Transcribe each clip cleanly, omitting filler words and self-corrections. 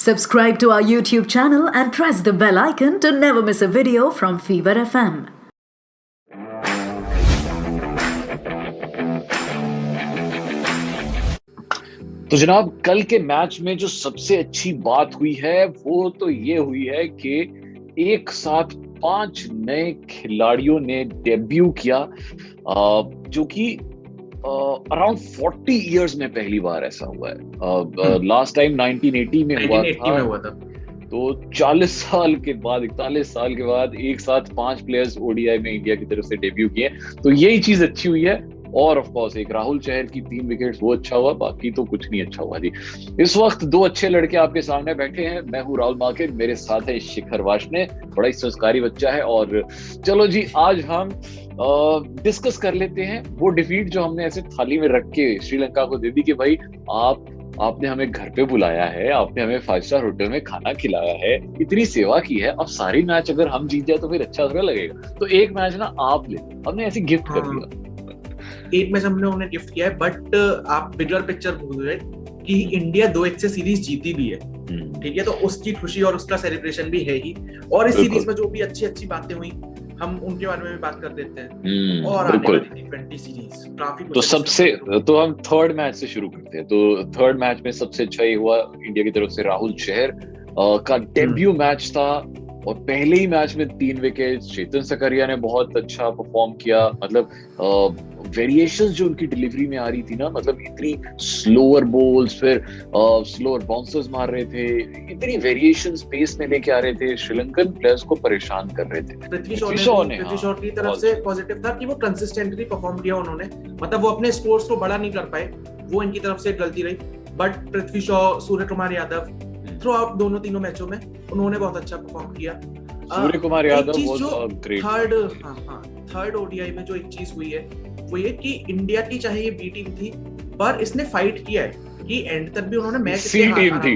Subscribe to our YouTube channel and press the bell icon to never miss a video from Fever FM. तो जनाब, कल के match में जो सबसे अच्छी बात हुई है वो तो ये हुई है कि एक साथ 5 नए खिलाड़ियों ने डेब्यू किया, जो कि अराउंड 40 इयर्स में पहली बार ऐसा हुआ है। लास्ट टाइम 1980 में हुआ था। तो 40 साल के बाद, 41 साल के बाद एक साथ 5 प्लेयर्स ओडीआई में इंडिया की तरफ से डेब्यू किए, तो यही चीज अच्छी हुई है। और ऑफ कोर्स एक राहुल चहर की 3 विकेट्स, वो अच्छा हुआ, बाकी तो कुछ नहीं अच्छा हुआ जी। इस वक्त 2 अच्छे लड़के आपके सामने बैठे हैं। मैं हूं राहुल मार्केट, मेरे साथ है शिखर वाशने, बड़ा ही संस्कारी बच्चा है। और चलो जी, आज हम डिस्कस कर लेते हैं वो डिफीट जो हमने ऐसे थाली में रख के श्रीलंका को दे दी कि भाई आपने हमें घर पे बुलाया है, आपने हमें 5 स्टार होटल में खाना खिलाया है, इतनी सेवा की है, अब सारी मैच अगर हम जीत जाए तो फिर अच्छा थोड़ा लगेगा। तो एक मैच ना आप ले, हमने ऐसे गिफ्ट कर दिया। एक मैच हमने उन्हें गिफ्ट किया है, बट आप बिगर पिक्चर भूल गए कि इंडिया 2-1 से सीरीज जीती भी है, ठीक है? तो उसकी खुशी और उसका सेलिब्रेशन भी है ही। और इस सीरीज में जो भी अच्छी बातें हुई, हम उनके बारे में भी बात कर देते हैं। और आने वाली T20 सीरीज काफी तो हम थर्ड मैच से शुरू करते हैं। तो थर्ड मैच में सबसे अच्छा ये हुआ, इंडिया की तरफ से राहुल चहर का डेब्यू मैच था और पहले ही मैच में 3 विकेट। चेतन सकरिया ने बहुत अच्छा परफॉर्म किया, मतलब वेरिएशंस जो उनकी डिलीवरी में आ रही थी ना, मतलब इतनी स्लोअर बॉल्स, फिर स्लोअर बाउंसर्स मार रहे थे, इतनी वेरिएशंस पेस में लेके आ रहे थे, श्रीलंकन प्लेयर्स को परेशान कर रहे थे। पृथ्वी शॉ की तरफ से पॉजिटिव था कि वो कंसिस्टेंटली परफॉर्म किया उन्होंने, मतलब वो अपने स्कोर्स को बड़ा नहीं कर पाए, वो इनकी तरफ से गलती रही। But Prithvi Shaw, Surya Kumar Yadav throughout तीनों मैचों में उन्होंने बहुत अच्छा परफॉर्म किया। Surya Kumar Yadav was great. Third ODI में जो एक चीज हुई है वो ये कि इंडिया की चाहे ये बी टीम थी, पर इसने फाइट किया है कि एंड तक भी उन्होंने मैच सी टीम थी,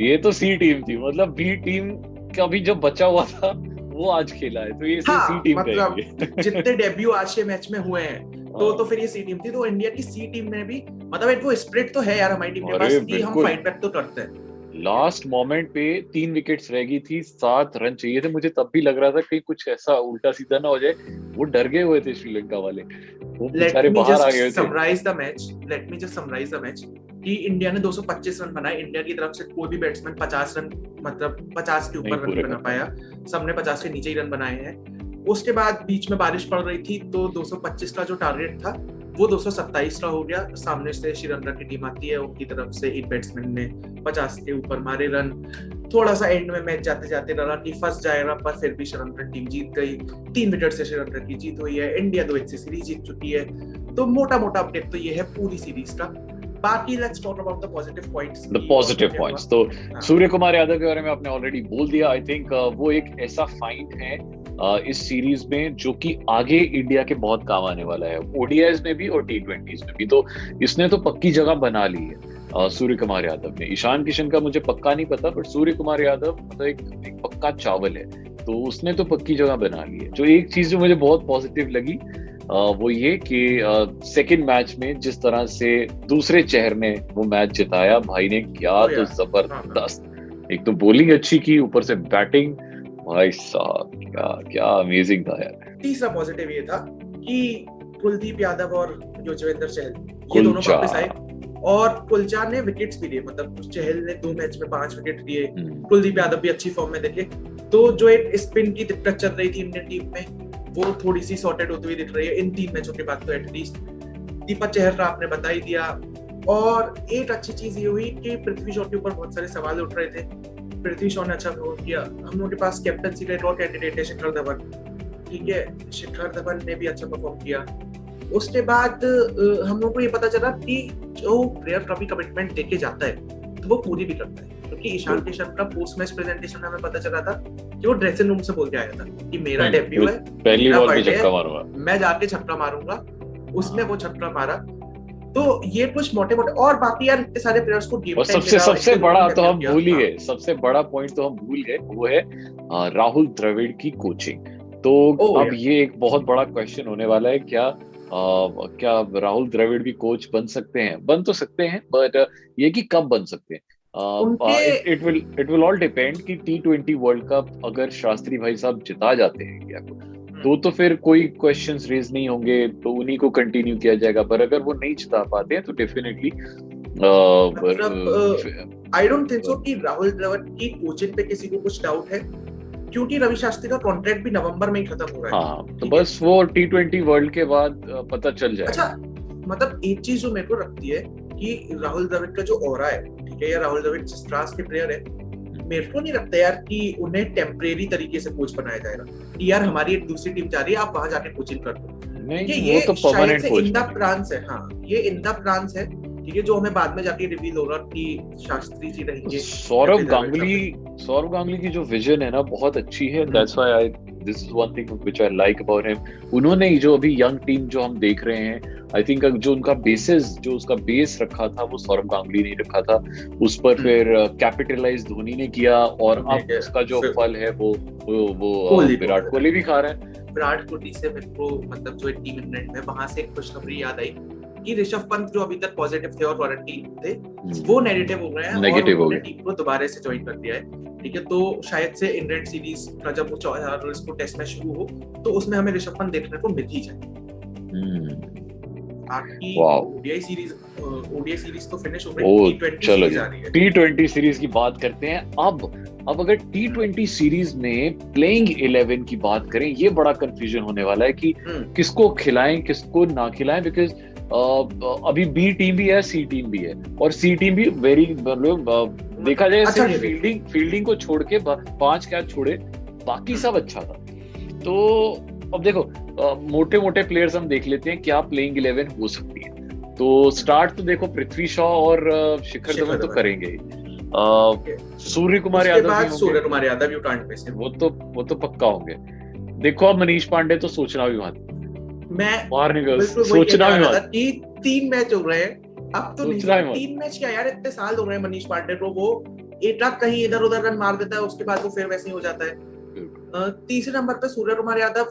ये तो सी टीम थी, मतलब बी टीम का भी जो बचा हुआ था वो आज खेला है, तो ये सी टीम मतलब जितने डेब्यू आज के मैच में हुए हैं तो फिर ये सी टीम थी। तो इंडिया की सी टीम में भी मतलब एक वो स्पिरिट तो है यार हमारी टीम के पास कि हम फाइट बैक तो करते हैं। लास्ट मोमेंट पे 3 विकेट्स रह गई थी, 7 रन चाहिए थे। मुझे तब भी लग रहा था कि कुछ ऐसा उल्टा सीधा ना हो जाए, वो डर गए हुए थे श्रीलंका वाले, वो बेचारे बाहर आ गए थे। Let me just summarize the match कि इंडिया ने 225 रन बनाए। इंडिया की तरफ से कोई भी बैट्समैन 50 रन, मतलब 50 के ऊपर रन बना पाया, सबने 50 के नीचे ही रन बनाए हैं। उसके बाद बीच में बारिश पड़ रही थी, तो 225 का जो टारगेट था वो 227 का हो गया। सामने से श्रीलंका की टीम आती है, उनकी तरफ से एक बैट्समैन ने 50 के ऊपर मारे रन। थोड़ा सा एंड में मैच जाते जाते लगा कि फंस जाएगा, पर फिर भी श्रीलंका टीम जीत गई। 3 विकेट से श्रीलंका की जीत हुई है। इंडिया 2-1 से सीरीज जीत चुकी है। तो मोटा अपडेट तो ये है पूरी सीरीज का। बाकी let's talk about the positive points. तो सूर्य कुमार यादव के बारे में आपने ऑलरेडी बोल दिया। आई थिंक वो एक ऐसा फाइंड है इस सीरीज में जो कि आगे इंडिया के बहुत काम आने वाला है, ओडीआईज में भी और T20s में भी। तो इसने तो पक्की जगह बना ली है सूर्य कुमार यादव ने। ईशान किशन का मुझे पक्का नहीं पता, बट सूर्य कुमार यादव मतलब एक पक्का चावल है, तो उसने तो पक्की जगह बना ली है। जो एक चीज जो मुझे बहुत पॉजिटिव लगी वो ये कि सेकंड मैच में जिस तरह से दूसरे चेहर ने वो मैच जिताया, भाई ने क्या तो जबरदस्त, एक तो बॉलिंग अच्छी की, ऊपर से बैटिंग, भाई साहब क्या अमेजिंग था यार। तीसरा पॉजिटिव ये था कि कुलदीप यादव और युजवेंद्र चहल ये दोनों वापस आए, और कुलचार ने विकेट्स भी लिए, मतलब चहल ने 2 मैच में 5 विकेट लिए, कुलदीप यादव भी अच्छी फॉर्म में देखे। तो जो एक स्पिन की दिक्कत चल रही थी इंडियन टीम में, वो थोड़ी सी सॉर्टेड होती हुई दिख रही है इन 3 मैचों के बाद। तो एटलीस्ट दीपक चहर का आपने बता ही दिया। और एक अच्छी चीज ये हुई कि पृथ्वी शॉ के ऊपर बहुत सारे सवाल उठ रहे थे, पृथ्वी शॉ ने अच्छा परफॉर्म किया। हम लोगों के पास कैप्टनसी का एक और कैंडिडेट है, शिखर धवन, ठीक है? शिखर धवन ने भी अच्छा परफॉर्म किया। उसके बाद हम लोगों को ये पता चला कि जो प्लेयर कभी कमिटमेंट देके जाता है तो वो पूरी भी करता है, क्योंकि ईशान किशन का पोस्ट मैच प्रेजेंटेशन में हमें पता चला था कि वो ड्रेसिंग रूम से बोल के आया था कि मेरा डेब्यू है, पहली बॉल पे छक्का मारूंगा, मैं जाके छक्का मारूंगा। उसने वो छक्का मारा। तो ये कुछ मोटे और बाकी यार इतने सारे प्लेयर्स को गेम टाइम मिला। सबसे बड़ा तो हम भूल ही गए, सबसे बड़ा पॉइंट तो हम भूल गए, वो है राहुल द्रविड़ की कोचिंग। तो अब ये एक बहुत बड़ा क्वेश्चन होने वाला है, क्या राहुल द्रविड़ भी कोच बन सकते हैं? बन तो सकते हैं, बट ये कि कब बन सकते हैं। उनके इट विल ऑल डिपेंड कि T20 वर्ल्ड कप अगर शास्त्री भाई साहब जिता जाते हैं इंडिया को तो फिर कोई क्वेश्चंस रेज नहीं होंगे, तो उन्हीं को कंटिन्यू किया जाएगा। पर अगर वो नहीं जिता पाते हैं तो definitely I don't think so कि राहुल द्रविड़ की कोचिंग पे किसी को कुछ डाउट है, क्योंकि रवि शास्त्री का कॉन्ट्रैक्ट भी नवंबर में ही खत्म हो रहा है। हाँ, तो बस वो T20 वर्ल्ड के बाद पता चल जाएगा। अच्छा, मतलब एक चीज जो मेरे को लगती है कि राहुल द्रविड़ का जो ऑरा है, ठीक है, या राहुल द्रविड़ जिस क्लास के प्लेयर है, मेरे को नहीं लगता यार कि उन्हें टेम्परेरी तरीके से कोच बनाया जाएगा कि यार हमारी एक दूसरी टीम जा रही है, आप वहां जाके कोचिंग कर दो। नहीं, ये वो तो permanent coach in the plans है। हाँ, ये इन द प्लान्स है, ठीक है, जो हमें बाद में जाके रिवील होगा कि शास्त्री जी रहेंगे। सौरव गांगुली की जो विजन है ना बहुत अच्छी है। That's why this is one thing which I like about him. उन्होंने जो अभी यंग टीम जो हम देख रहे हैं, आई थिंक जो उनका उसका बेस रखा था वो सौरव गांगुली ने रखा था, उस पर फिर कैपिटलाइज धोनी ने किया, और अब उसका जो फल है वो विराट कोहली भी खा रहे हैं। विराट कोहली से मेरे को मतलब जो टीम इंग्लैंड में, वहां से एक खुशखबरी याद आई कि ऋषभ पंत जो अभी तक पॉजिटिव थे और क्वारंटीन थे, वो नेगेटिव हो गए हैं और उन्होंने टीम को दोबारा से ज्वाइन कर दिया है, ठीक है। तो शायद से इंग्लैंड सीरीज का जब वो इसको टेस्ट मैच शुरू हो तो उसमें हमें ऋषभ पंत देखने को मिल ही जाए। आपकी ओडीआई सीरीज तो फिनिश हो गई, T20 सीरीज की बात करते हैं। अब अगर T20 सीरीज में प्लेइंग 11 की बात करें, ये बड़ा कंफ्यूजन होने वाला है कि किसको खिलाएं किसको ना खिलाएं, बिकॉज अभी बी टीम भी है, सी टीम भी है, और सी टीम भी वेरी देखा जाए सिर्फ फील्डिंग को छोड़ के 5 कैच छोड़े बाकी सब अच्छा था। तो अब देखो मोटे मोटे प्लेयर्स हम देख लेते हैं क्या प्लेइंग 11 हो सकती है। तो स्टार्ट तो देखो पृथ्वी शॉ और शिखर धवन तो करेंगे ही। सूर्य कुमार यादव भी उठान पे से वो तो पक्का होंगे। देखो अब मनीष पांडे तो सोचना भी मत, बाहर निकल, सोचना भी मत। 3 मैच हो रहे हैं अब तो नहीं, 3 मैच क्या यार, इतने साल हो रहे हैं मनीष पांडे को। वो एक लाख कहीं इधर उधर रन मार देता है, उसके बाद वो फिर वैसे ही हो जाता है। तीसरे नंबर पे सूर्य कुमार यादव,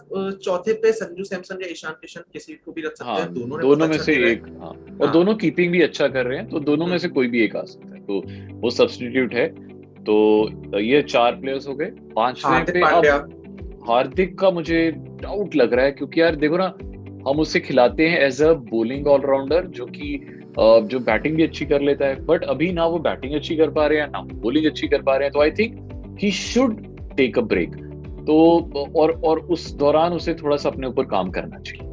चौथे पे संजू सैमसन या ईशान किशन, किसी को भी रख सकते हैं। दोनों में से एक, और दोनों कीपिंग भी अच्छा कर रहे हैं, तो दोनों में से कोई भी एक आ सकता है, तो वो सब्स्टिट्यूट है। तो ये 4 प्लेयर्स हो गए। 5वें पे अब हार्दिक का मुझे डाउट लग रहा है, क्योंकि यार देखो ना, हम उसे खिलाते हैं एज अ बॉलिंग ऑलराउंडर जो बैटिंग भी अच्छी कर लेता है, बट अभी ना वो बैटिंग अच्छी कर पा रहे हैं ना बॉलिंग अच्छी कर पा रहे हैं। तो I think he should take a break. तो और उस दौरान उसे थोड़ा सा अपने ऊपर काम करना चाहिए।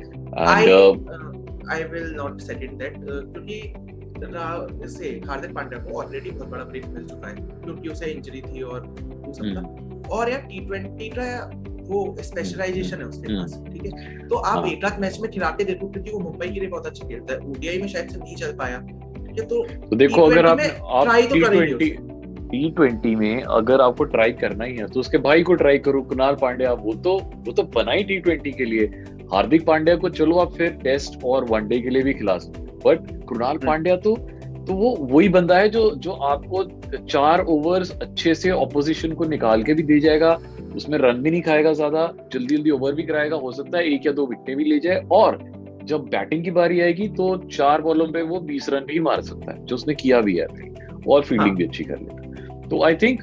I will not second that, क्योंकि जैसे हार्दिक पांड्या को ऑलरेडी बहुत बड़ा ब्रेक मिल चुका है, क्योंकि उसे इंजरी थी और वो सब था। और यार T20 का वो स्पेशलाइजेशन है उसके पास, ठीक है। तो आप एक आध मैच में खिलाते देखो, क्योंकि वो मुंबई के लिए बहुत अच्छा खेलता है। ओडीआई में शायद से नहीं चल पाया, ठीक है। तो देखो अगर आप T20 में अगर आपको ट्राई करना ही है तो उसके भाई को ट्राई करो, कुणाल पांड्या। वो तो बना ही T20 के लिए। हार्दिक पांड्या को चलो आप फिर टेस्ट और वनडे के लिए भी खिला सकते हो, बट कुणाल पांड्या तो वो वही बंदा है जो आपको 4 ओवर्स अच्छे से ऑपोजिशन को निकाल के भी दे जाएगा, उसमें रन भी नहीं खाएगा, ज्यादा जल्दी ओवर भी कराएगा, हो सकता है 1 या 2 विकेटें भी ले जाए, और जब बैटिंग की बारी आएगी तो 4 बॉलों पे वो 20 रन भी मार सकता है, जो उसने किया भी है, और फील्डिंग भी अच्छी कर लेता है। तो आई थिंक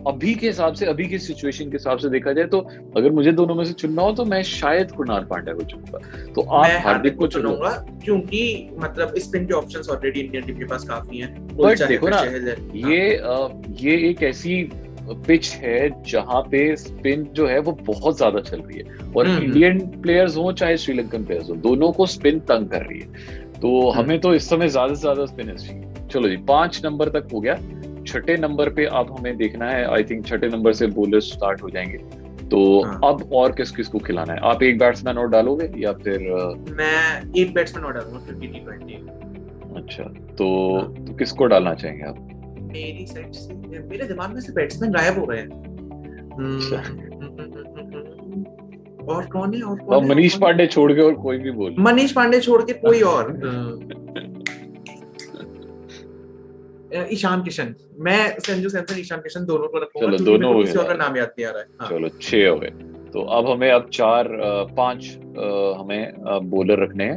अभी के हिसाब से, अभी की सिचुएशन के हिसाब से देखा जाए तो अगर मुझे दोनों में से चुनना हो तो मैं शायद कुणाल पांड्या को चुनूंगा। तो आप हार्दिक को चुनूंगा, क्योंकि मतलब स्पिन के ऑप्शंस ऑलरेडी इंडियन टीम के पास काफी हैं। बट देखो ना, ये एक ऐसी पिच है जहां पे स्पिन जो है वो बहुत ज्यादा चल रही है, और इंडियन प्लेयर्स हो चाहे श्रीलंकन प्लेयर्स हो, दोनों को स्पिन तंग कर रही है। तो हमें तो इस समय ज्यादा से ज्यादा स्पिनर्स चाहिए। चलो जी, 5 नंबर तक हो गया। 6ठे नंबर पे अब हमें देखना है, आई थिंक 6ठे नंबर से बॉलर्स स्टार्ट हो जाएंगे। तो अब और किस को खिलाना है? आप एक बैट्समैन और डालोगे या फिर? मैं एक बैट्समैन और डालूंगा, क्योंकि T20। अच्छा, तो किसको डालना चाहेंगे आप? मेरी साइड से मेरे दिमाग में से बैट्समैन गायब हो गए हैं। और कौन है? मनीष पांडे छोड़ के और कोई भी बोल। मनीष पांडे छोड़ के कोई और? ईशान किशन। मैं संजू सैमसन, ईशान किशन दोनों को रखूंगा। चलो, दोनों हो किसी और का नाम याद नहीं आ रहा है। हाँ। चलो 6 हो गए। तो अब हमें 5 हमें बॉलर रखने हैं,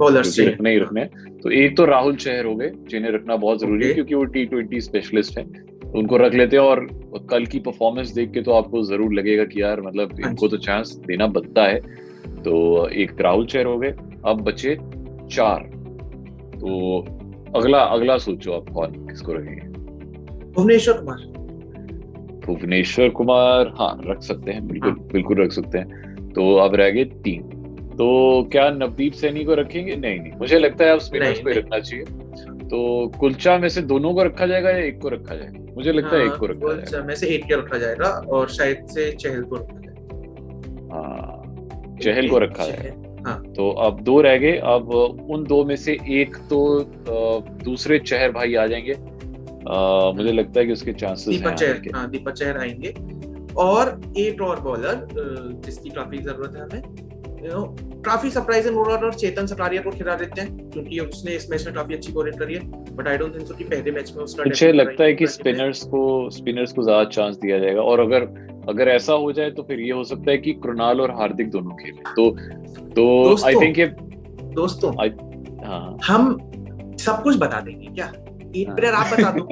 रखने हैं। तो एक तो राहुल चहर हो गए, जिन्हें रखना बहुत जरूरी है, क्योंकि वो T20 स्पेशलिस्ट है। उनको रख लेते हैं, और कल की परफॉर्मेंस देख के तो आपको जरूर लगेगा कि यार मतलब हाँ इनको जी। तो चांस देना बनता है। तो एक राहुल चहर हो गए, अब बचे 4। तो अगला अगला सोचो आप कौन किसको रखेंगे? भुवनेश्वर कुमार। भुवनेश्वर कुमार, हाँ रख सकते हैं, बिल्कुल हाँ। बिल्कुल रख सकते हैं। तो अब रह गए 3। तो क्या नवदीप सैनी को रखेंगे? नहीं नहीं, मुझे लगता है अब स्पिनर्स नहीं को ही नहीं, रखना चाहिए। तो कुलचा में से दोनों को रखा जाएगा या एक को रखा जाएगा? मुझे लगता है एक को रखा जाएगा। कुलचा में से एक को रखा जाएगा और शायद से चहल को रखा जाएगा। हाँ, चहल को रखा चहल, जाएगा। हाँ। तो अब 2 रह गए। अब उन 2 में से एक तो दूसरे चहर भाई आ जाएंगे। मुझे लगता है कि उसके चांसेस हैं दीपक आने चहर, के। हाँ दीपक चहर आएंगे। और एक और बॉलर जिसकी काफी जरूरत है हमें, काफी सरप्राइजिंग और चेतन सटारिया को खिला देते हैं, क्योंकि उसने इस मैच में काफी अच्छी बॉलिंग करी है, but I don't think so कि पहले मैच में उसका मुझे debut लगता है कि कराएंगे 20 में। स्पिनर्स को ज्यादा चांस दिया जाएगा, और अगर ऐसा हो जाए तो फिर ये हो सकता है कि कृणाल और हार्दिक दोनों खेलें। तो आई दोस्तों, थिंक ये दोस्तों हाँ हम सब कुछ बता देंगे क्या? एक प्लेयर आप बता दो,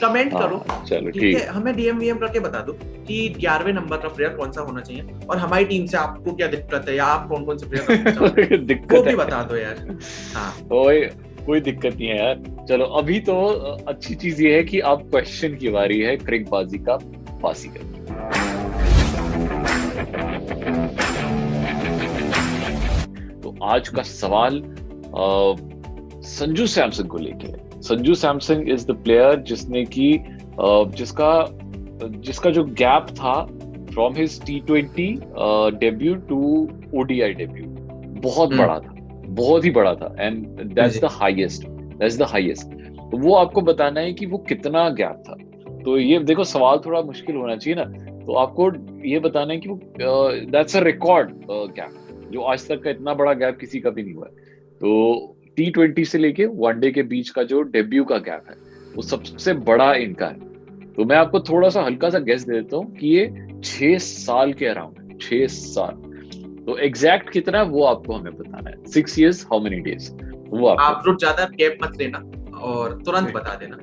कमेंट करो, हाँ, चलो ठीक है? हमें डीएम करके बता दो कि 11वें नंबर का प्लेयर कौन सा होना चाहिए, और हमारी टीम से आपको क्या दिक्कत है, या आप कौन कौन से प्लेयर रखना चाहते हैं, वो दिक्कत भी है। बता दो यार। हाँ, कोई दिक्कत नहीं है यार। चलो अभी तो अच्छी चीज ये है कि अब क्वेश्चन की बारी है क्रिकबाजी का बाजीगर। तो आज का सवाल संजू सैमसन को लेके है। Sanju Samson is the player जिसने की जिसका जो गैप था from his T20 debut to ODI debut बहुत बड़ा था, बहुत ही बड़ा था, एंड दैट्स द हाईएस्ट। तो वो आपको बताना है कि वो कितना गैप था। तो ये देखो सवाल थोड़ा मुश्किल होना चाहिए ना, तो आपको ये बताना है कि वो दैट्स अ रिकॉर्ड गैप, जो आज तक का इतना बड़ा गैप किसी का भी नहीं हुआ है। तो T20 से लेके वनडे के बीच का जो डेब्यू का गैप है वो सबसे बड़ा इनका है। तो मैं आपको थोड़ा सा हल्का सा गेस दे देता हूँ कि ये 6 साल के अराउंड है, 6 साल। तो एग्जैक्ट कितना है वो आपको हमें बताना है। 6 years हाउ मेनी डेज, वो आप लोग ज्यादा गैप मत लेना और तुरंत बता देना।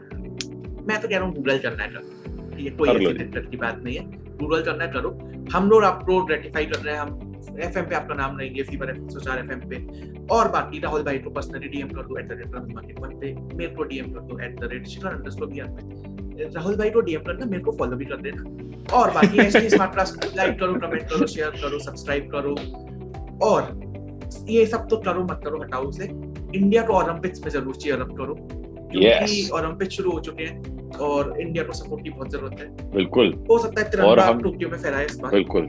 मैं तो कह रहा हूँ गूगल करना है, ये कोई ऐसी दिक्कत की बात नहीं है, गूगल करना है करो। हम लोग आपको रेटिफाई कर रहे हैं, हम FM पे आपका नाम रहेंगे, फीवर 104 FM पे। और बाकी राहुल भाई को पर्सनली डीएम कर दो @market1 पे, मेरे को डीएम कर दो @shikhar_br पे। राहुल भाई को डीएम करना, मेरे को फॉलो भी कर देना। और बाकी ऐसे स्मार्टकास्ट लाइक करो, कमेंट करो, शेयर करो, सब्सक्राइब करो, और ये सब तो करो मत करो हटाओ से। इंडिया को ओलंपिक्स में जरूर चीयर अप करो, क्योंकि ओलंपिक शुरू हो चुके हैं और इंडिया को सपोर्ट की बहुत जरूरत है। बिल्कुल हो सकता है तिरंगा टोक्यो में फहराए इस बार। बिल्कुल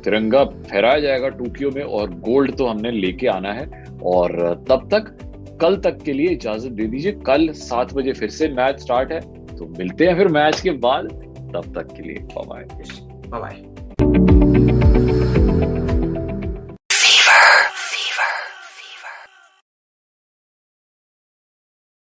तिरंगा फहराया जाएगा टोक्यो में, और गोल्ड तो हमने लेके आना है। और तब तक कल तक के लिए इजाजत दे दीजिए। कल 7 बजे फिर से मैच स्टार्ट है, तो मिलते हैं फिर मैच के बाद। तब तक के लिए बाय बाय।